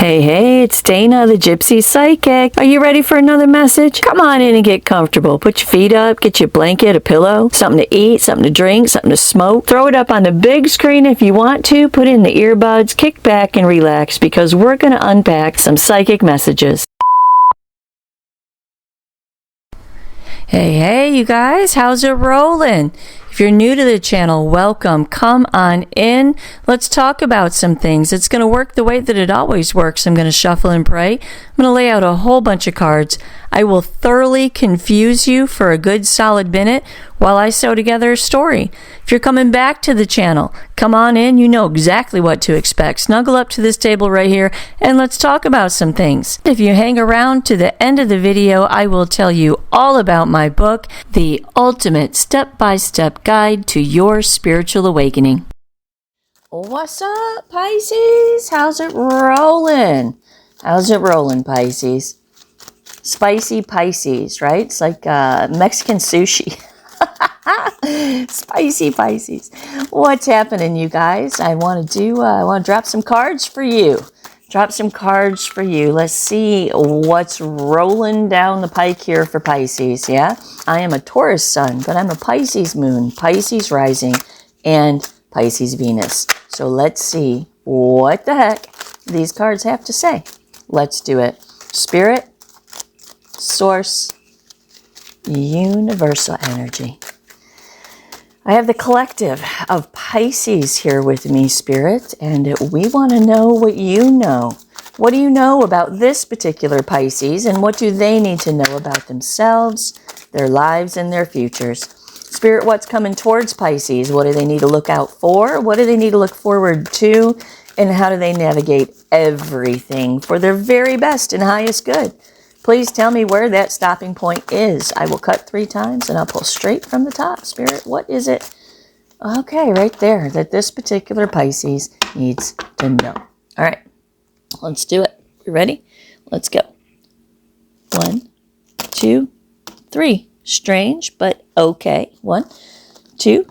Hey, hey, it's Dana, the Gypsy Psychic. Are you ready for another message? Come on in and get comfortable. Put your feet up, get your blanket, a pillow, something to eat, something to drink, something to smoke. Throw it up on the big screen if you want to. Put in the earbuds, kick back and relax because we're going to unpack some psychic messages. Hey, you guys, how's it rolling? If you're new to the channel, welcome. Come on in. Let's talk about some things. It's going to work the way that it always works. I'm going to shuffle and pray. I'm going to lay out a whole bunch of cards. I will thoroughly confuse you for a good solid minute while I sew together a story. If you're coming back to the channel, come on in. You know exactly what to expect. Snuggle up to this table right here and let's talk about some things. If you hang around to the end of the video, I will tell you all about my book, The Ultimate Step-by-Step Guide to Your Spiritual Awakening. What's up, Pisces? How's it rolling? How's it rolling, Pisces? Spicy Pisces, right? It's like Mexican sushi. Spicy Pisces. What's happening, you guys? I want to drop some cards for you. Let's see what's rolling down the pike here for Pisces, yeah? I am a Taurus sun, but I'm a Pisces moon, Pisces rising, and Pisces Venus. So let's see what the heck these cards have to say. Let's do it. Spirit, Source, Universal Energy. I have the collective of Pisces here with me, Spirit, and we want to know what you know. What do you know about this particular Pisces, and what do they need to know about themselves, their lives, and their futures? Spirit, what's coming towards Pisces? What do they need to look out for? What do they need to look forward to? And how do they navigate everything for their very best and highest good? Please tell me where that stopping point is. I will cut 3 times and I'll pull straight from the top. Spirit, what is it? Okay, right there, that this particular Pisces needs to know. All right, let's do it. You ready? Let's go. 1, 2, 3. Strange, but okay. 1, 2,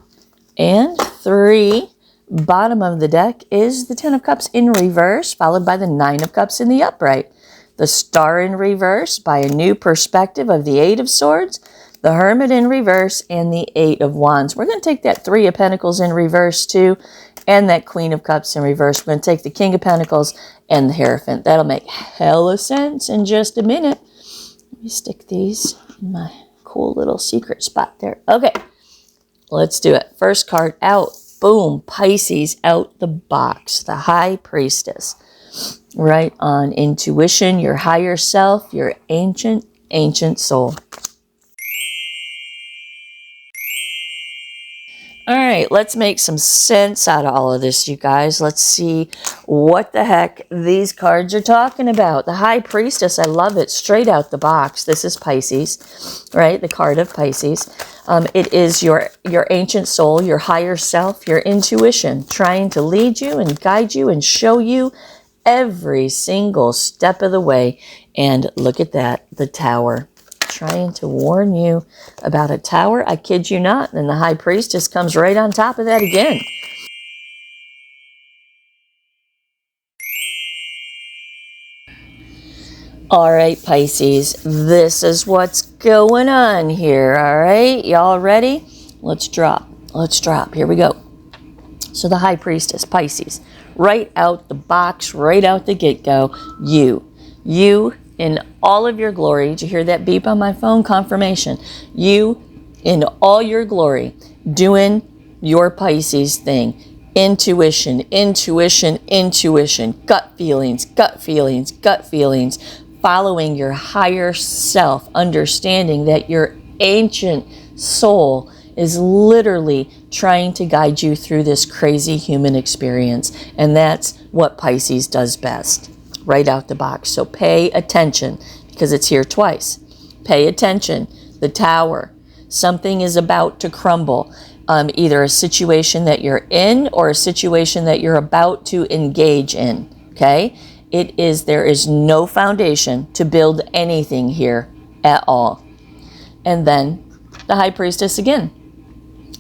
and 3. Bottom of the deck is the 10 of Cups in reverse, followed by the 9 of Cups in the upright. The Star in reverse by a new perspective of the 8 of Swords, the Hermit in reverse, and the 8 of Wands. We're going to take that 3 of Pentacles in reverse too, and that Queen of Cups in reverse. We're going to take the King of Pentacles and the Hierophant. That'll make hella sense in just a minute. Let me stick these in my cool little secret spot there. Okay, let's do it. First card out. Boom, Pisces out the box. The High Priestess. Right on intuition, your higher self, your ancient soul. All right, let's make some sense out of all of this, you guys. Let's see what the heck these cards are talking about. The High Priestess, I love it. Straight out the box. This is Pisces, right? The card of Pisces. It is your ancient soul, your higher self, your intuition, trying to lead you and guide you and show you every single step of the way. And look at that, the Tower. Trying to warn you about a tower. I kid you not. And the High Priestess comes right on top of that again. All right, Pisces, this is what's going on here. All right, y'all ready? Let's drop. Here we go. So the High Priestess, Pisces, right out the box, right out the get-go, you in all of your glory. Did you hear that beep on my phone? Confirmation. You in all your glory, doing your Pisces thing. Intuition, gut feelings, following your higher self, understanding that your ancient soul is literally trying to guide you through this crazy human experience. And that's what Pisces does best, right out the box. So pay attention because it's here twice. Pay attention. The Tower. Something is about to crumble. Either a situation that you're in or a situation that you're about to engage in. Okay? There is no foundation to build anything here at all. And then the High Priestess again.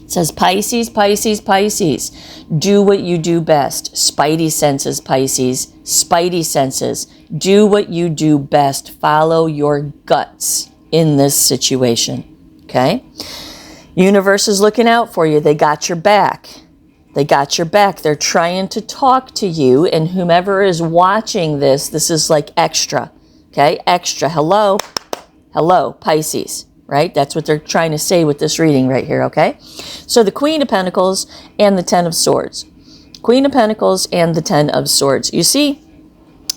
It says, Pisces, Pisces, Pisces, do what you do best. Spidey senses, Pisces, spidey senses. Do what you do best. Follow your guts in this situation, okay? Universe is looking out for you. They got your back. They got your back. They're trying to talk to you, and whomever is watching this, this is like extra, okay? Extra. Hello, hello, Pisces, right? That's what they're trying to say with this reading right here, okay? So the Queen of Pentacles and the Ten of Swords. Queen of Pentacles and the Ten of Swords. You see,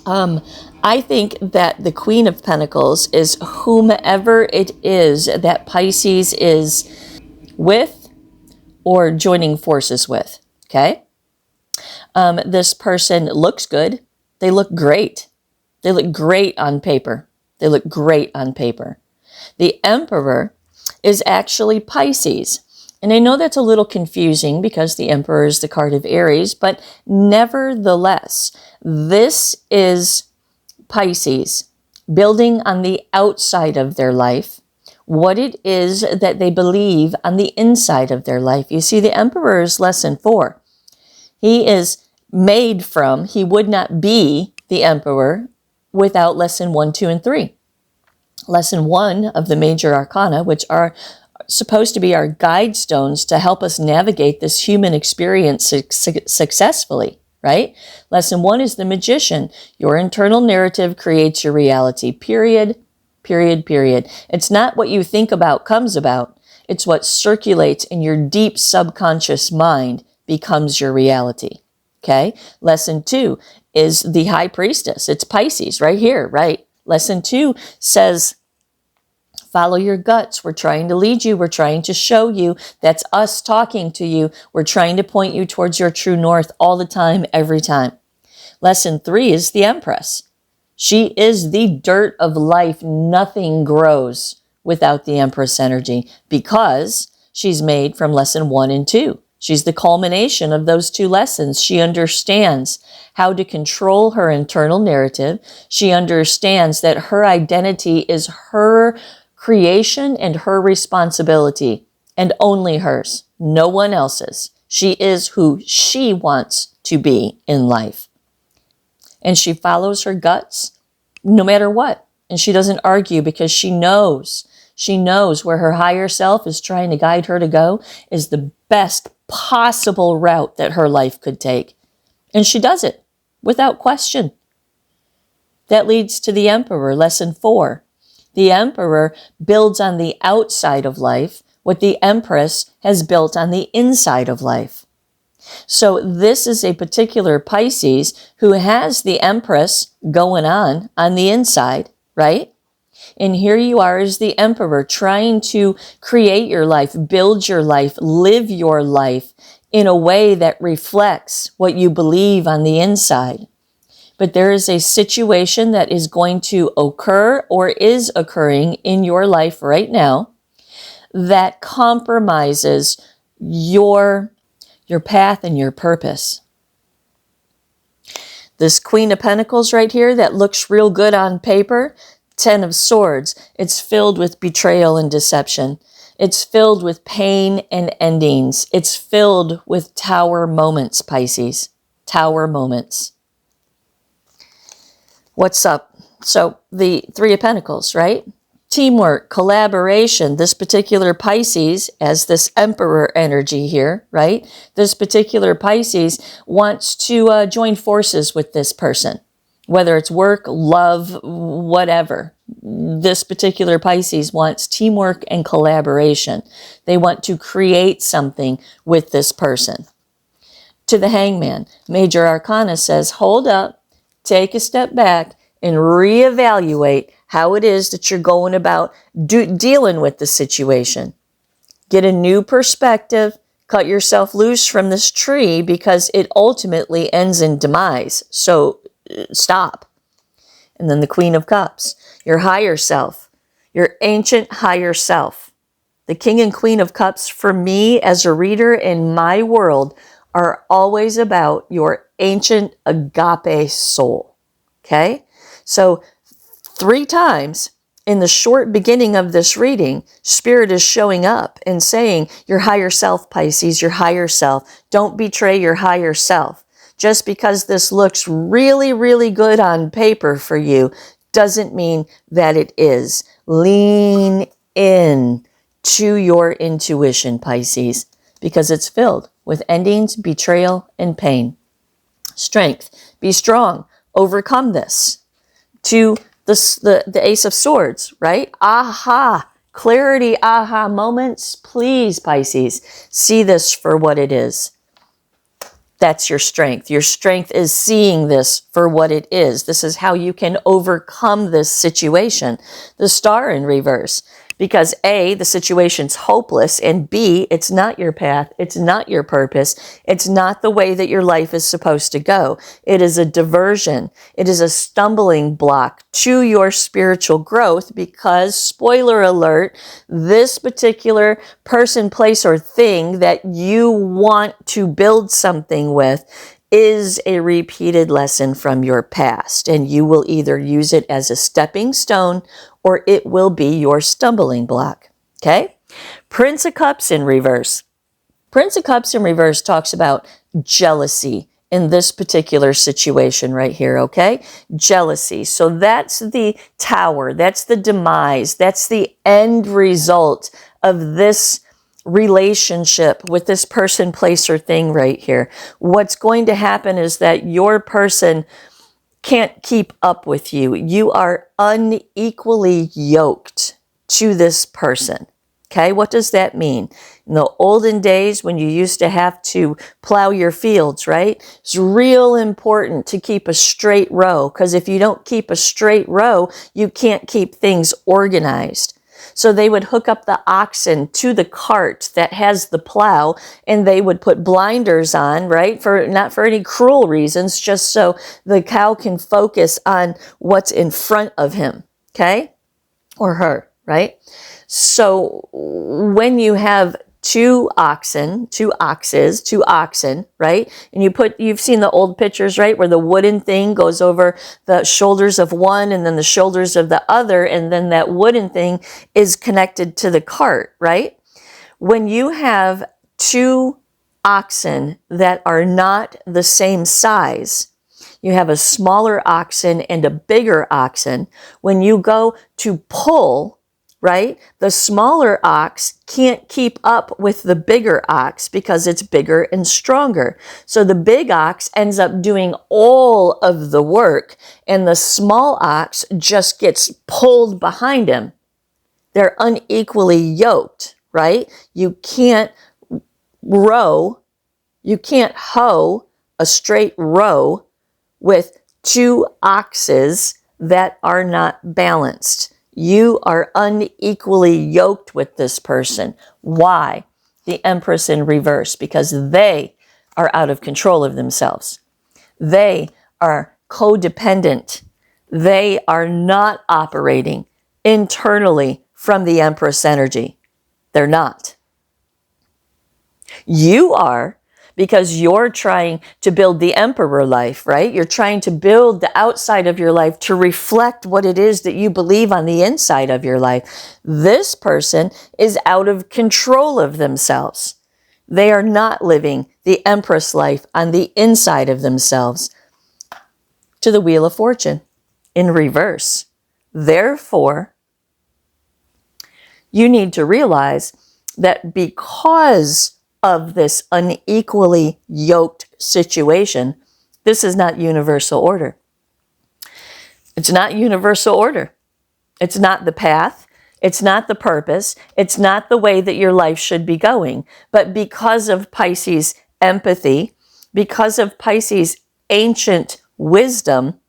I think that the Queen of Pentacles is whomever it is that Pisces is with or joining forces with, okay? This person looks good. They look great. They look great on paper. They look great on paper. The Emperor is actually Pisces. And I know that's a little confusing because the Emperor is the card of Aries, but nevertheless, this is Pisces building on the outside of their life what it is that they believe on the inside of their life. You see, the Emperor is lesson 4. He is made from, he would not be the Emperor without lesson 1, 2, and 3. Lesson 1 of the major arcana, which are supposed to be our guide stones to help us navigate this human experience successfully, right? Lesson 1 is the magician. Your internal narrative creates your reality, period, period, period. It's not what you think about comes about. It's what circulates in your deep subconscious mind becomes your reality, okay? Lesson 2 is the high priestess. It's Pisces right here, right? Lesson 2 says, follow your guts. We're trying to lead you. We're trying to show you. That's us talking to you. We're trying to point you towards your true north all the time, every time. Lesson 3 is the Empress. She is the dirt of life. Nothing grows without the Empress energy because she's made from lesson 1 and 2. She's the culmination of those 2 lessons. She understands how to control her internal narrative. She understands that her identity is her creation and her responsibility, and only hers, no one else's. She is who she wants to be in life. And she follows her guts no matter what. And she doesn't argue because she knows where her higher self is trying to guide her to go is the best possible route that her life could take. And she does it without question. That leads to the Emperor, lesson 4. The Emperor builds on the outside of life what the Empress has built on the inside of life. So this is a particular Pisces who has the Empress going on the inside, right? And here you are as the Emperor trying to create your life, build your life, live your life in a way that reflects what you believe on the inside. But there is a situation that is going to occur or is occurring in your life right now that compromises your path and your purpose. This Queen of Pentacles right here that looks real good on paper, 10 of Swords, it's filled with betrayal and deception. It's filled with pain and endings. It's filled with tower moments, Pisces. Tower moments. What's up? So the 3 of Pentacles, right? Teamwork, collaboration. This particular Pisces, as this Emperor energy here, right? This particular Pisces wants to join forces with this person. Whether it's work, love, whatever. This particular Pisces wants teamwork and collaboration. They want to create something with this person. To the Hangman, Major Arcana says, hold up, take a step back, and reevaluate how it is that you're going about dealing with the situation. Get a new perspective, cut yourself loose from this tree because it ultimately ends in demise. So stop. And then the Queen of Cups, your higher self, your ancient higher self. The King and Queen of Cups, for me as a reader in my world, are always about your ancient agape soul. Okay? So 3 times in the short beginning of this reading, Spirit is showing up and saying, your higher self, Pisces, your higher self. Don't betray your higher self. Just because this looks really, really good on paper for you doesn't mean that it is. Lean in to your intuition, Pisces, because it's filled with endings, betrayal, and pain. Strength. Be strong. Overcome this. To the Ace of Swords, right? Aha. Clarity, aha moments. Please, Pisces, see this for what it is. That's your strength. Your strength is seeing this for what it is. This is how you can overcome this situation. The Star in reverse. Because A, the situation's hopeless, and B, it's not your path, it's not your purpose, it's not the way that your life is supposed to go. It is a diversion. It is a stumbling block to your spiritual growth because, spoiler alert, this particular person, place, or thing that you want to build something with is a repeated lesson from your past, and you will either use it as a stepping stone or it will be your stumbling block. Okay? Prince of Cups in reverse. Prince of Cups in reverse talks about jealousy in this particular situation right here, okay? Jealousy. So that's the tower. That's the demise. That's the end result of this relationship with this person, place, or thing right here. What's going to happen is that your person can't keep up with you. You are unequally yoked to this person. Okay, what does that mean? In the olden days when you used to have to plow your fields, right? It's real important to keep a straight row, because if you don't keep a straight row, you can't keep things organized. So they would hook up the oxen to the cart that has the plow, and they would put blinders on, right? Not for any cruel reasons, just so the cow can focus on what's in front of him, okay? Or her, right? So when you have two oxen, right? And you've seen the old pictures, right? Where the wooden thing goes over the shoulders of one and then the shoulders of the other. And then that wooden thing is connected to the cart, right? When you have two oxen that are not the same size, you have a smaller oxen and a bigger oxen. When you go to pull, right? The smaller ox can't keep up with the bigger ox because it's bigger and stronger. So the big ox ends up doing all of the work and the small ox just gets pulled behind him. They're unequally yoked, right? You can't hoe a straight row with two oxes that are not balanced. You are unequally yoked with this person. Why? The Empress in reverse, because they are out of control of themselves. They are codependent. They are not operating internally from the Empress energy. They're not. You are, because you're trying to build the Emperor life, right? You're trying to build the outside of your life to reflect what it is that you believe on the inside of your life. This person is out of control of themselves. They are not living the Empress life on the inside of themselves. To the Wheel of Fortune in reverse. Therefore, you need to realize that because of this unequally yoked situation, this is not universal order. It's not universal order. It's not the path. It's not the purpose. It's not the way that your life should be going. But because of Pisces' empathy, because of Pisces' ancient wisdom,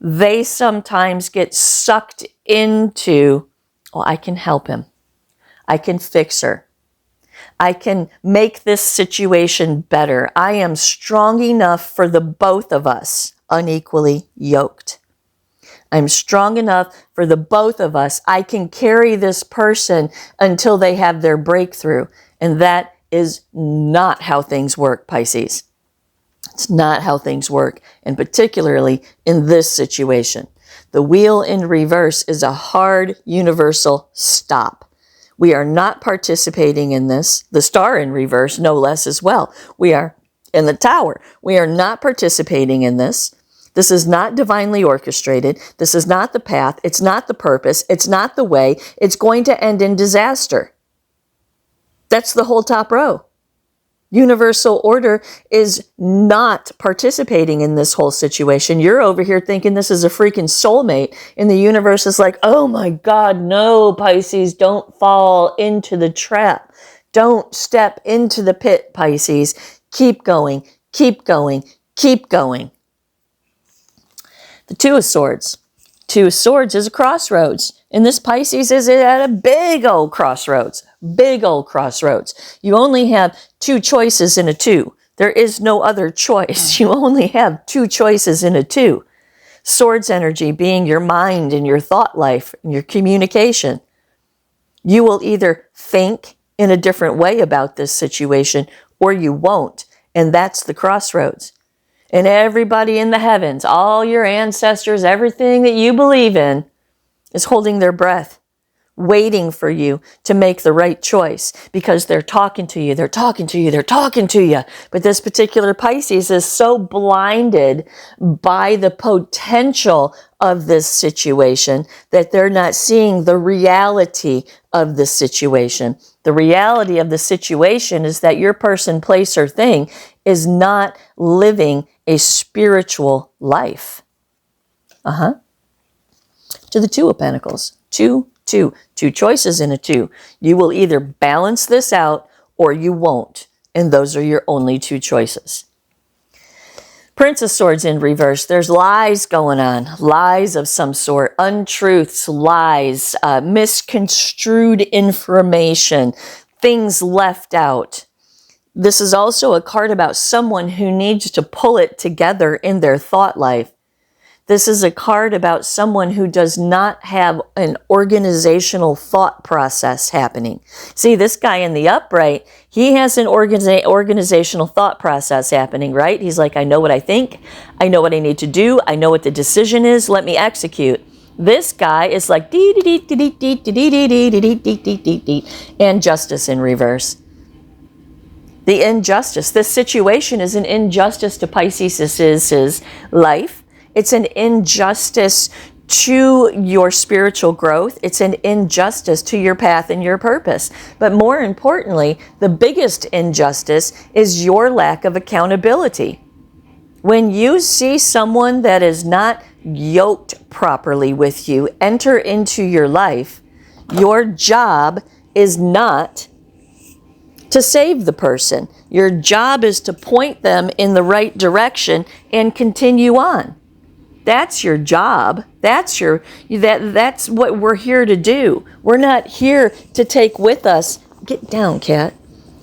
they sometimes get sucked into, oh, I can help him. I can fix her. I can make this situation better. I am strong enough for the both of us, unequally yoked. I'm strong enough for the both of us. I can carry this person until they have their breakthrough. And that is not how things work, Pisces. It's not how things work, and particularly in this situation. The wheel in reverse is a hard universal stop. We are not participating in this. The star in reverse, no less as well. We are in the tower. We are not participating in this. This is not divinely orchestrated. This is not the path. It's not the purpose. It's not the way. It's going to end in disaster. That's the whole top row. Universal order is not participating in this whole situation. You're over here thinking this is a freaking soulmate, and the universe is like, oh my God, no, Pisces, don't fall into the trap. Don't step into the pit, Pisces. Keep going, keep going, keep going. The Two of Swords. Two of Swords is a crossroads. And this Pisces is at a big old crossroads. Big old crossroads. You only have two choices in a two. There is no other choice. You only have two choices in a two. Swords energy being your mind and your thought life and your communication. You will either think in a different way about this situation or you won't. And that's the crossroads. And everybody in the heavens, all your ancestors, everything that you believe in is holding their breath, waiting for you to make the right choice because they're talking to you, they're talking to you, they're talking to you. But this particular Pisces is so blinded by the potential of this situation that they're not seeing the reality of the situation. The reality of the situation is that your person, place, or thing is not living a spiritual life. To the Two of Pentacles. Two choices in a two. You will either balance this out or you won't. And those are your only two choices. Prince of Swords in reverse. There's lies going on. Lies of some sort. Untruths, lies, misconstrued information, things left out. This is also a card about someone who needs to pull it together in their thought life. This is a card about someone who does not have an organizational thought process happening. See, this guy in the upright, he has an organizational thought process happening, right? He's like, I know what I think. I know what I need to do. I know what the decision is. Let me execute. This guy is like, and justice in reverse. The injustice. This situation is an injustice to Pisces' life. It's an injustice to your spiritual growth. It's an injustice to your path and your purpose. But more importantly, the biggest injustice is your lack of accountability. When you see someone that is not yoked properly with you enter into your life, your job is not to save the person. Your job is to point them in the right direction and continue on. That's your job. That's what we're here to do. We're not here to take with us, get down, cat.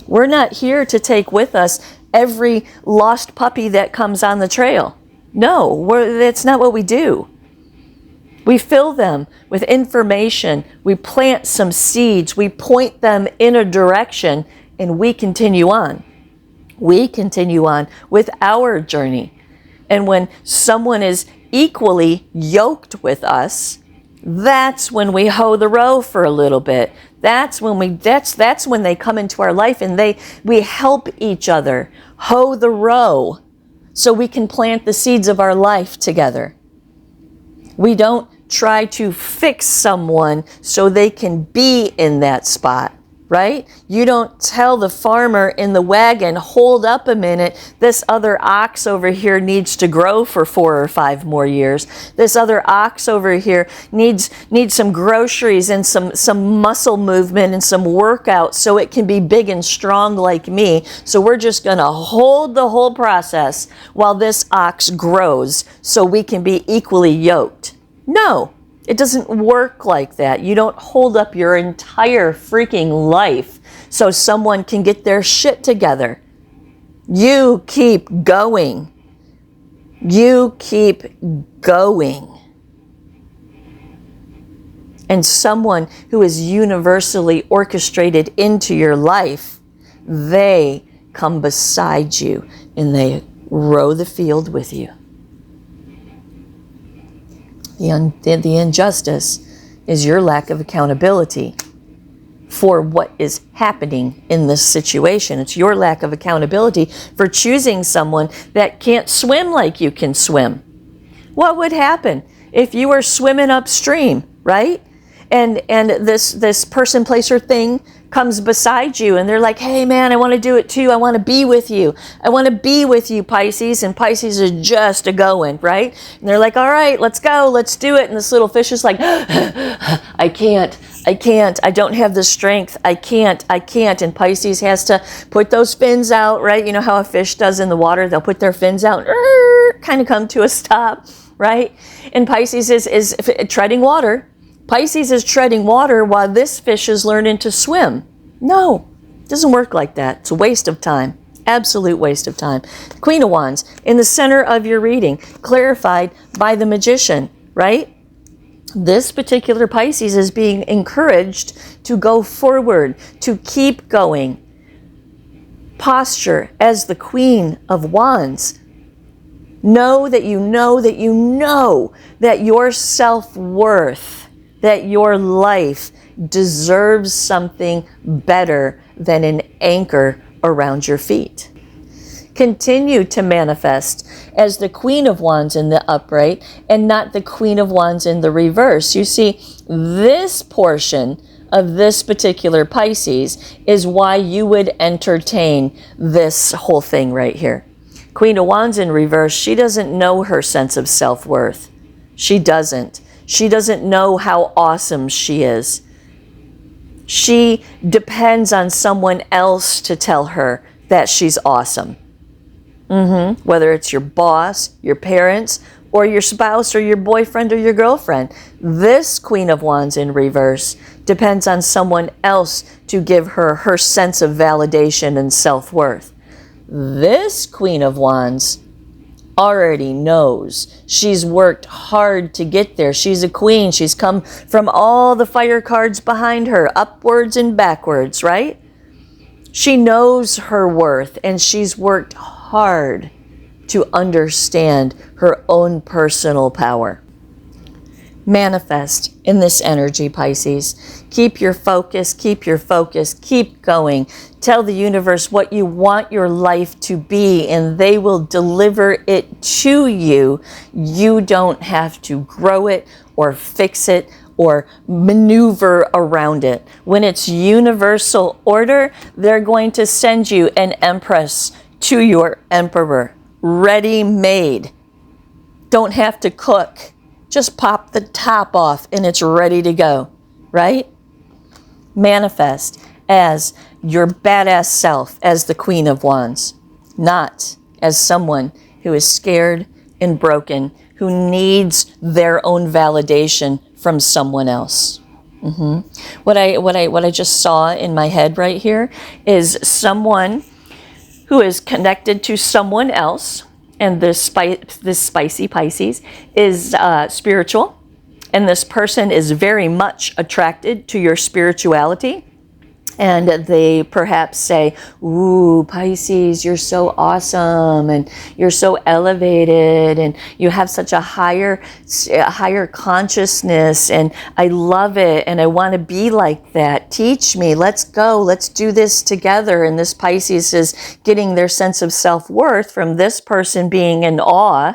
We're not here to take with us every lost puppy that comes on the trail. No, that's not what we do. We fill them with information. We plant some seeds. We point them in a direction and we continue on. We continue on with our journey. And when someone is equally yoked with us, that's when we hoe the row for a little bit. That's when they come into our life and we help each other hoe the row so we can plant the seeds of our life together. We don't try to fix someone so they can be in that spot. Right? You don't tell the farmer in the wagon, hold up a minute, this other ox over here needs to grow for 4 or 5 more years. This other ox over here needs some groceries and some muscle movement and some workout so it can be big and strong like me. So we're just going to hold the whole process while this ox grows so we can be equally yoked. No. It doesn't work like that. You don't hold up your entire freaking life so someone can get their shit together. You keep going. You keep going. And someone who is universally orchestrated into your life, they come beside you and they row the field with you. The injustice is your lack of accountability for what is happening in this situation. It's your lack of accountability for choosing someone that can't swim like you can swim. What would happen if you were swimming upstream, right? And this person, place, or thing comes beside you and they're like, hey man, I want to do it too. I want to be with you. I want to be with you, Pisces. And Pisces is just a going, right? And they're like, all right, let's go, let's do it. And this little fish is like, I can't, I don't have the strength. I can't. And Pisces has to put those fins out, right? You know how a fish does in the water? They'll put their fins out, kind of come to a stop, right? And Pisces is treading water. Pisces is treading water while this fish is learning to swim. No, it doesn't work like that. It's a waste of time. Absolute waste of time. Queen of Wands in the center of your reading, clarified by the Magician, right? This particular Pisces is being encouraged to go forward, to keep going. Posture as the Queen of Wands. Know that you know that you know that your self-worth, that your life deserves something better than an anchor around your feet. Continue to manifest as the Queen of Wands in the upright and not the Queen of Wands in the reverse. You see, this portion of this particular Pisces is why you would entertain this whole thing right here. Queen of Wands in reverse, she doesn't know her sense of self-worth. She doesn't. She doesn't know how awesome she is. She depends on someone else to tell her that she's awesome. Whether it's your boss, your parents, or your spouse, or your boyfriend, or your girlfriend. This Queen of Wands in reverse depends on someone else to give her her sense of validation and self-worth. This Queen of Wands already knows. She's worked hard to get there. She's a queen. She's come from all the fire cards behind her, upwards and backwards, right? She knows her worth and she's worked hard to understand her own personal power. Manifest in this energy, Pisces. Keep your focus, keep your focus, keep going. Tell the universe what you want your life to be, and they will deliver it to you. You don't have to grow it or fix it or maneuver around it. When it's universal order, they're going to send you an empress to your emperor, ready-made. Don't have to cook. Just pop the top off and it's ready to go, right? Manifest as your badass self, as the Queen of Wands, not as someone who is scared and broken, who needs their own validation from someone else. What I just saw in my head right here is someone who is connected to someone else. And this spicy Pisces is spiritual. And this person is very much attracted to your spirituality. And they perhaps say, ooh, Pisces, you're so awesome and you're so elevated and you have such a higher consciousness and I love it and I want to be like that. Teach me. Let's go. Let's do this together. And this Pisces is getting their sense of self-worth from this person being in awe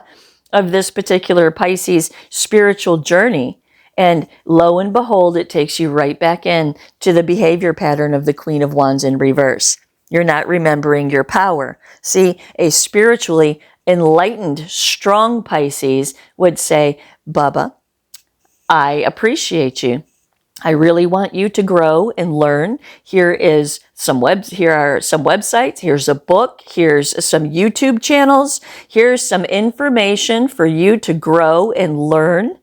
of this particular Pisces spiritual journey. And lo and behold, it takes you right back in to the behavior pattern of the Queen of Wands in reverse. You're not remembering your power. See, a spiritually enlightened, strong Pisces would say, Bubba, I appreciate you. I really want you to grow and learn. Here are some websites. Here's a book. Here's some YouTube channels. Here's some information for you to grow and learn.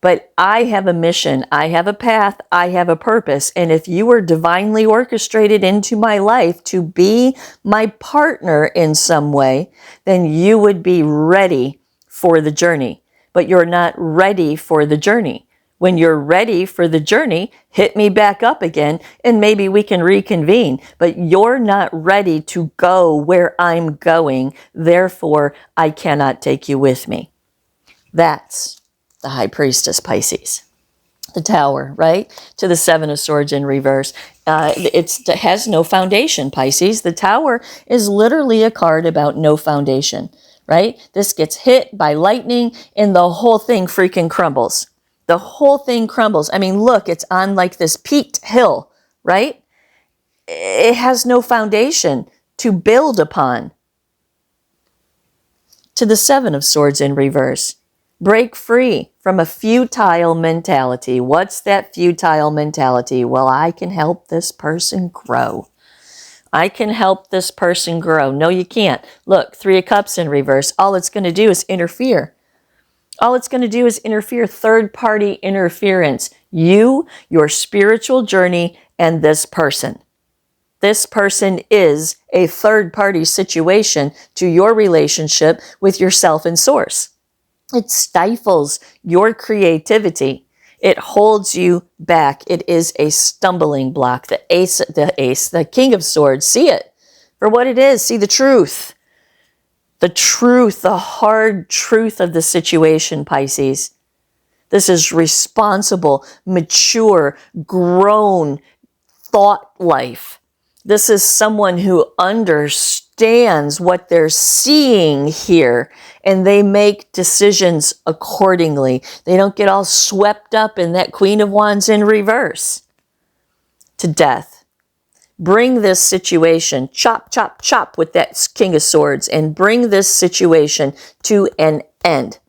But I have a mission, I have a path, I have a purpose. And if you were divinely orchestrated into my life to be my partner in some way, then you would be ready for the journey. But you're not ready for the journey. When you're ready for the journey, hit me back up again and maybe we can reconvene. But you're not ready to go where I'm going. Therefore, I cannot take you with me. That's the High Priestess, Pisces. The Tower, right? To the Seven of Swords in reverse. It has no foundation, Pisces. The Tower is literally a card about no foundation, right? This gets hit by lightning and the whole thing freaking crumbles. The whole thing crumbles. I mean, look, it's on like this peaked hill, right? It has no foundation to build upon. To the Seven of Swords in reverse. Break free from a futile mentality. What's that futile mentality? Well, I can help this person grow. I can help this person grow. No, you can't. Look, Three of Cups in reverse. All it's going to do is interfere. All it's going to do is interfere. Third-party interference. You, your spiritual journey, and this person. This person is a third-party situation to your relationship with yourself and Source. It stifles your creativity. It holds you back. It is a stumbling block. The King of Swords. See it for what it is. See the truth. The truth, the hard truth of the situation, Pisces. This is responsible, mature, grown thought life. This is someone who understands what they're seeing here, and they make decisions accordingly. They don't get all swept up in that Queen of Wands in reverse. To Death. Bring this situation, chop, chop, chop with that King of Swords, and bring this situation to an end.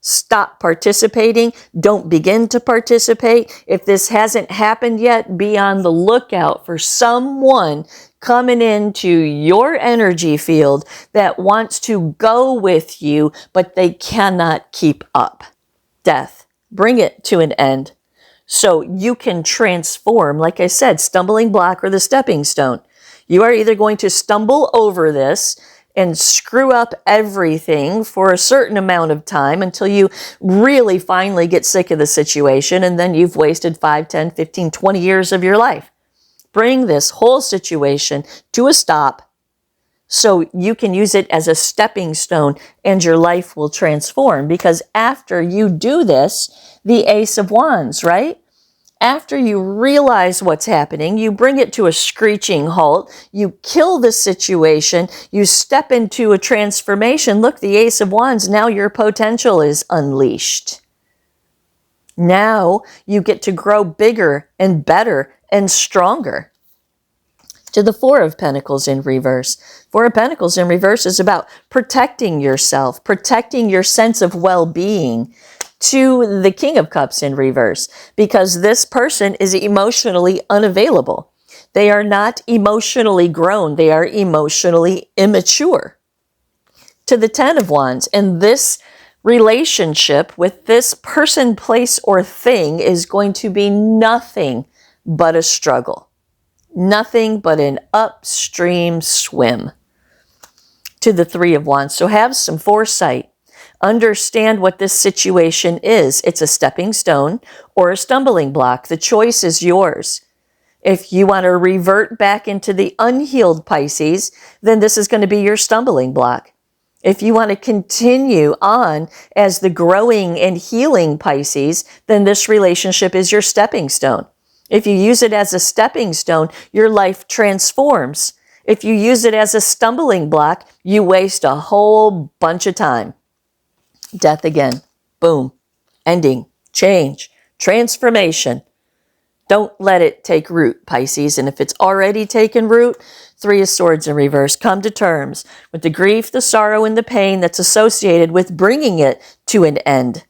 Stop participating. Don't begin to participate. If this hasn't happened yet, be on the lookout for someone coming into your energy field that wants to go with you, but they cannot keep up. Death. Bring it to an end so you can transform, like I said, stumbling block or the stepping stone. You are either going to stumble over this and screw up everything for a certain amount of time until you really finally get sick of the situation, and then you've wasted 5, 10, 15, 20 years of your life. Bring this whole situation to a stop so you can use it as a stepping stone and your life will transform. Because after you do this, the Ace of Wands, right? After you realize what's happening, you bring it to a screeching halt, you kill the situation, you step into a transformation. Look, the Ace of Wands, now your potential is unleashed. Now you get to grow bigger and better and stronger. To the Four of Pentacles in reverse. Four of Pentacles in reverse is about protecting yourself, protecting your sense of well-being. To the King of Cups in reverse, because this person is emotionally unavailable. They are not emotionally grown. They are emotionally immature. To the Ten of Wands, and this relationship with this person, place, or thing is going to be nothing but a struggle. Nothing but an upstream swim. To the Three of Wands, so have some foresight. Understand what this situation is. It's a stepping stone or a stumbling block. The choice is yours. If you want to revert back into the unhealed Pisces, then this is going to be your stumbling block. If you want to continue on as the growing and healing Pisces, then this relationship is your stepping stone. If you use it as a stepping stone, your life transforms. If you use it as a stumbling block, you waste a whole bunch of time. Death again. Boom. Ending. Change. Transformation. Don't let it take root, Pisces. And if it's already taken root, Three of Swords in reverse. Come to terms with the grief, the sorrow, and the pain that's associated with bringing it to an end.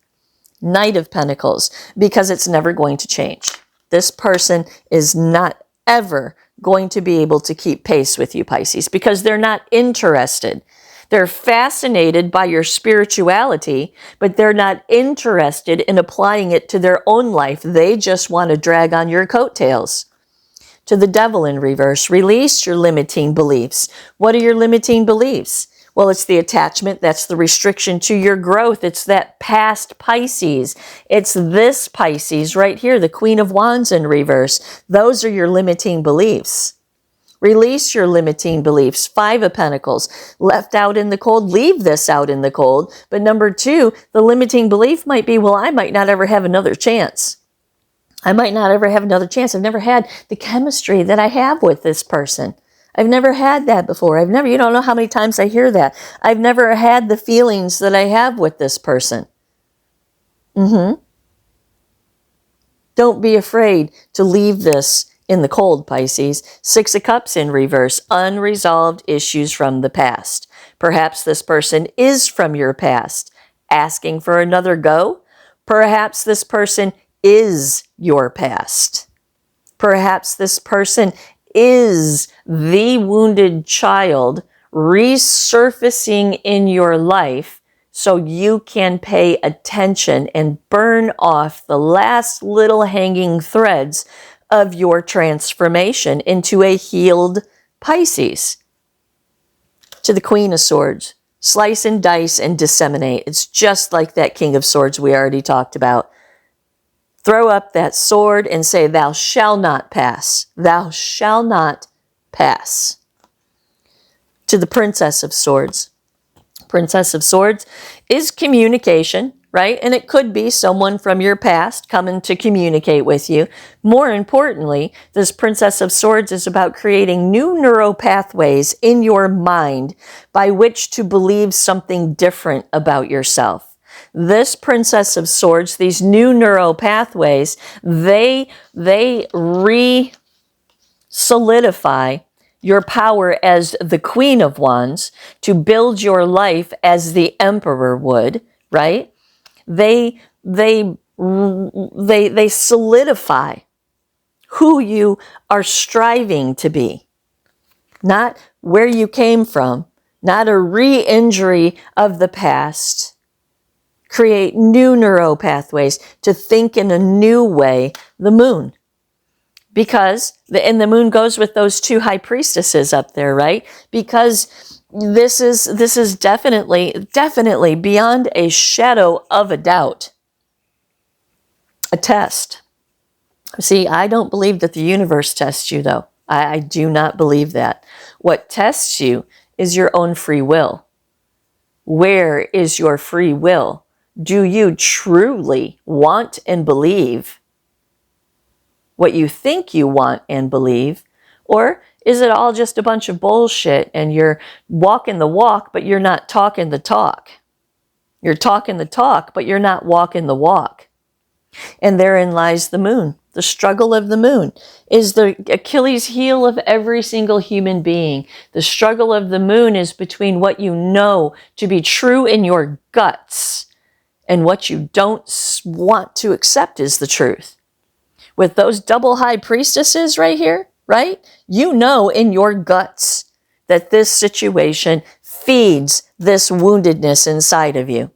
Knight of Pentacles, because it's never going to change. This person is not ever going to be able to keep pace with you, Pisces, because they're not interested. They're fascinated by your spirituality, but they're not interested in applying it to their own life. They just want to drag on your coattails. To the Devil in reverse, release your limiting beliefs. What are your limiting beliefs? Well, it's the attachment. That's the restriction to your growth. It's that past Pisces. It's this Pisces right here, the Queen of Wands in reverse. Those are your limiting beliefs. Release your limiting beliefs. 5 of Pentacles. Left out in the cold, leave this out in the cold. But number 2, the limiting belief might be, well, I might not ever have another chance. I might not ever have another chance. I've never had the chemistry that I have with this person. I've never had that before. You don't know how many times I hear that. I've never had the feelings that I have with this person. Don't be afraid to leave this in the cold, Pisces. 6 of Cups in reverse. Unresolved issues from the past. Perhaps this person is from your past, asking for another go. Perhaps this person is your past. Perhaps this person is the wounded child resurfacing in your life so you can pay attention and burn off the last little hanging threads of your transformation into a healed Pisces. To the Queen of Swords, slice and dice and disseminate. It's just like that King of Swords we already talked about. Throw up that sword and say, thou shalt not pass. Thou shalt not pass. To the Princess of Swords. Princess of Swords is communication, right? And it could be someone from your past coming to communicate with you. More importantly, this Princess of Swords is about creating new neural pathways in your mind by which to believe something different about yourself. This Princess of Swords, these new neural pathways, they re-solidify your power as the Queen of Wands to build your life as the Emperor would, right? They solidify who you are striving to be, not where you came from, not a re-injury of the past. Create new neural pathways to think in a new way. The Moon. Because, and the Moon goes with those 2 high priestesses up there, right? Because this is definitely beyond a shadow of a doubt, a test. See, I don't believe that the universe tests you, though. I do not believe that. What tests you is your own free will. Where is your free will? Do you truly want and believe what you think you want and believe? Or is it all just a bunch of bullshit and you're walking the walk, but you're not talking the talk? You're talking the talk, but you're not walking the walk. And therein lies the Moon. The struggle of the Moon is the Achilles heel of every single human being. The struggle of the Moon is between what you know to be true in your guts and what you don't want to accept is the truth. With those double high priestesses right here, right? You know in your guts that this situation feeds this woundedness inside of you.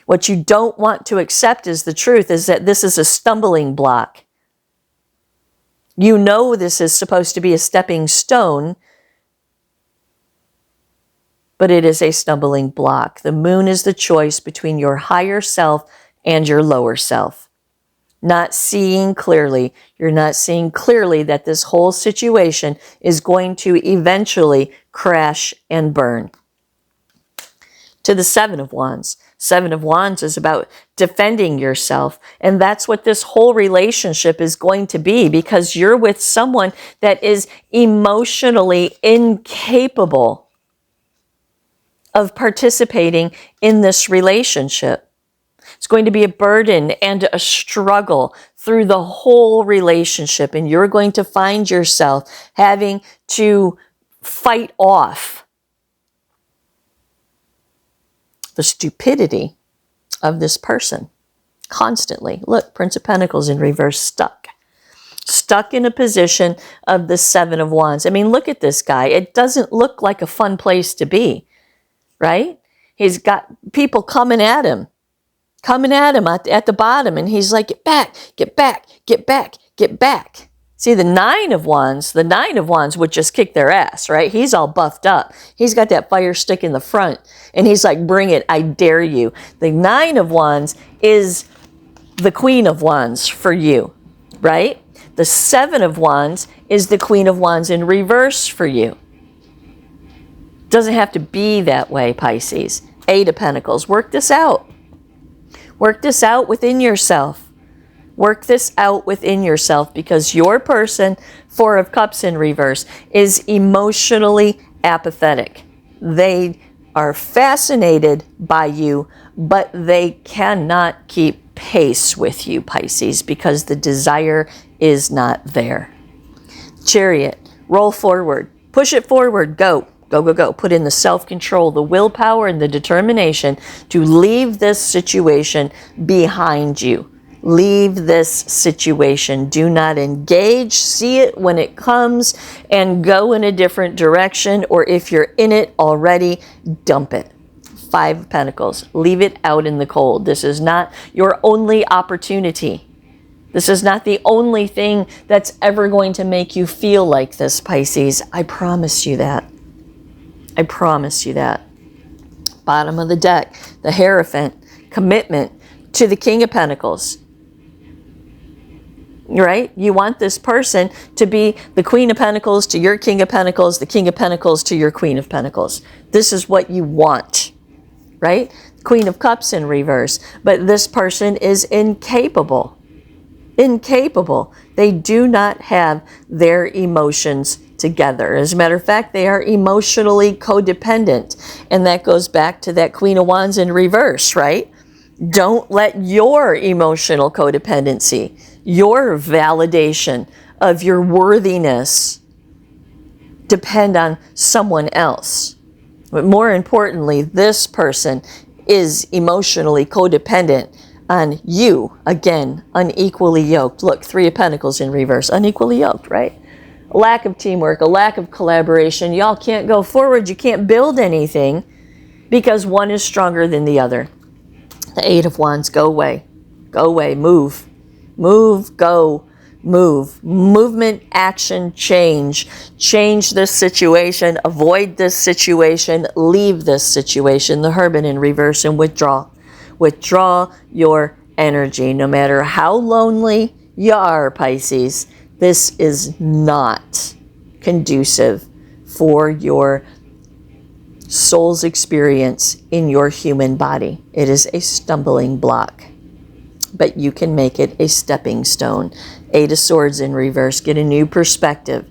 What you don't want to accept as the truth is that this is a stumbling block. You know this is supposed to be a stepping stone, but it is a stumbling block. The Moon is the choice between your higher self and your lower self. Not seeing clearly. You're not seeing clearly that this whole situation is going to eventually crash and burn. To the 7 of Wands. 7 of Wands is about defending yourself. And that's what this whole relationship is going to be, because you're with someone that is emotionally incapable of participating in this relationship. It's going to be a burden and a struggle through the whole relationship. And you're going to find yourself having to fight off the stupidity of this person constantly. Look, Prince of Pentacles in reverse, stuck. Stuck in a position of the 7 of Wands. I mean, look at this guy. It doesn't look like a fun place to be, right? He's got people coming at him at the bottom. And he's like, get back, get back, get back, get back. See, the 9 of Wands would just kick their ass, right? He's all buffed up. He's got that fire stick in the front. And he's like, bring it, I dare you. The 9 of Wands is the Queen of Wands for you, right? The Seven of Wands is the Queen of Wands in reverse for you. Doesn't have to be that way, Pisces. Eight of Pentacles. Work this out. Work this out within yourself. Work this out within yourself, because your person, Four of Cups in reverse, is emotionally apathetic. They are fascinated by you, but they cannot keep pace with you, Pisces, because the desire is not there. Chariot, roll forward, push it forward, go. Go, go, go. Put in the self-control, the willpower, and the determination to leave this situation behind you. Leave this situation. Do not engage. See it when it comes and go in a different direction. Or if you're in it already, dump it. Five of Pentacles. Leave it out in the cold. This is not your only opportunity. This is not the only thing that's ever going to make you feel like this, Pisces. I promise you that. I promise you that. Bottom of the deck, the Hierophant, commitment to the King of Pentacles. Right? You want this person to be the Queen of Pentacles to your King of Pentacles, the King of Pentacles to your Queen of Pentacles. This is what you want, right? Queen of Cups in reverse. But this person is incapable. Incapable. They do not have their emotions together. As a matter of fact, they are emotionally codependent. And that goes back to that Queen of Wands in reverse, right? Don't let your emotional codependency, your validation of your worthiness, depend on someone else. But more importantly, this person is emotionally codependent on you. Again, unequally yoked. Look, Three of Pentacles in reverse, unequally yoked, right? A lack of teamwork, a lack of collaboration. Y'all can't go forward. You can't build anything because one is stronger than the other. The Eight of Wands, go away. Go away, move. Move, go, move. Movement, action, change. Change this situation, avoid this situation, leave this situation. The Hermit in reverse, and withdraw. Withdraw your energy. No matter how lonely you are, Pisces, this is not conducive for your soul's experience in your human body. It is a stumbling block, but you can make it a stepping stone. Eight of Swords in reverse. Get a new perspective.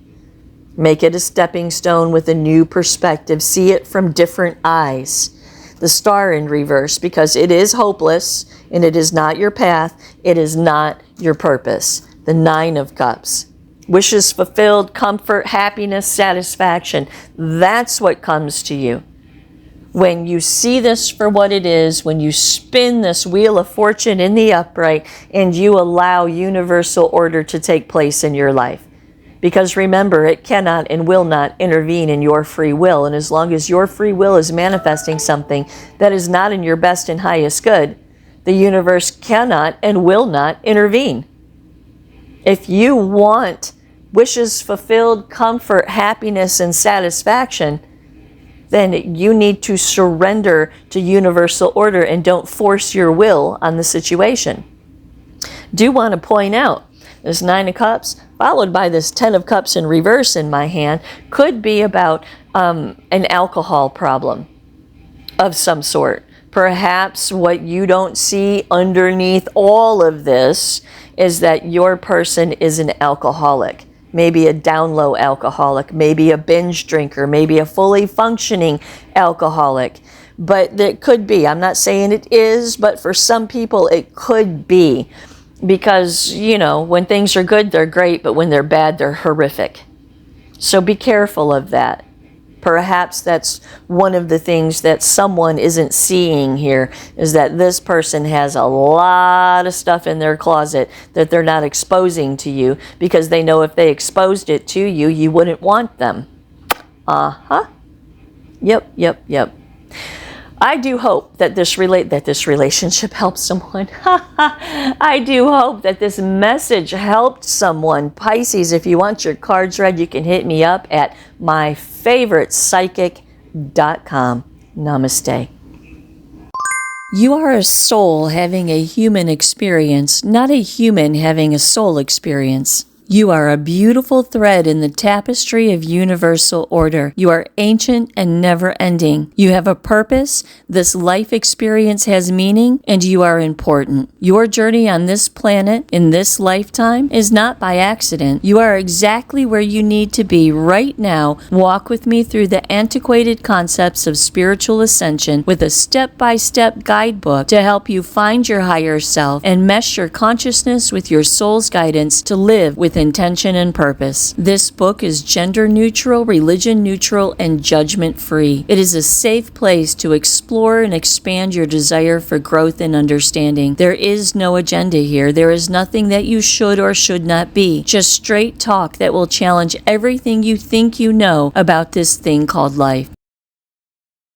Make it a stepping stone with a new perspective. See it from different eyes. The Star in reverse, because it is hopeless and it is not your path. It is not your purpose. The Nine of Cups. Wishes fulfilled, comfort, happiness, satisfaction. That's what comes to you. When you see this for what it is, when you spin this wheel of fortune in the upright and you allow universal order to take place in your life. Because remember, it cannot and will not intervene in your free will. And as long as your free will is manifesting something that is not in your best and highest good, the universe cannot and will not intervene. If you want wishes fulfilled, comfort, happiness, and satisfaction, then you need to surrender to universal order and don't force your will on the situation. Do want to point out, this Nine of Cups, followed by this Ten of Cups in reverse in my hand, could be about an alcohol problem of some sort. Perhaps what you don't see underneath all of this is that your person is an alcoholic. Maybe a down low alcoholic, maybe a binge drinker, maybe a fully functioning alcoholic. But it could be. I'm not saying it is, but for some people it could be. Because, you know, when things are good, they're great, but when they're bad, they're horrific. So be careful of that. Perhaps that's one of the things that someone isn't seeing here, is that this person has a lot of stuff in their closet that they're not exposing to you, because they know if they exposed it to you, you wouldn't want them. Yep. I do hope that this relationship helps someone. I do hope that this message helped someone. Pisces, if you want your cards read, you can hit me up at myfavoritepsychic.com. Namaste. You are a soul having a human experience, not a human having a soul experience. You are a beautiful thread in the tapestry of universal order. You are ancient and never-ending. You have a purpose, this life experience has meaning, and you are important. Your journey on this planet, in this lifetime, is not by accident. You are exactly where you need to be right now. Walk with me through the antiquated concepts of spiritual ascension with a step-by-step guidebook to help you find your higher self and mesh your consciousness with your soul's guidance to live with intention and purpose. This book is gender neutral, religion neutral, and judgment free. It is a safe place to explore and expand your desire for growth and understanding. There is no agenda here. There is nothing that you should or should not be. Just straight talk that will challenge everything you think you know about this thing called life.